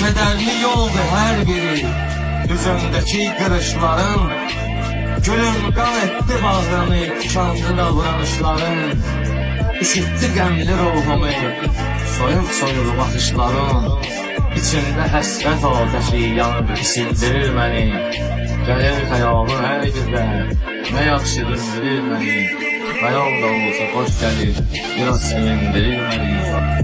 Kederli yoldu her biri, üzümdeki kırışların. Gülüm qan etdi bağrımı, tükandı davranışların. İşitdi qəmli ruhumu, soyuq soyuq baxışların. İçində həsrət ateşi yanıb isindirir məni. Gəlir xəyalın hər birdə, nə yaxşıdır bilir məni. Xəyal da olsa xoş gəlir, biraz sevindirir məni.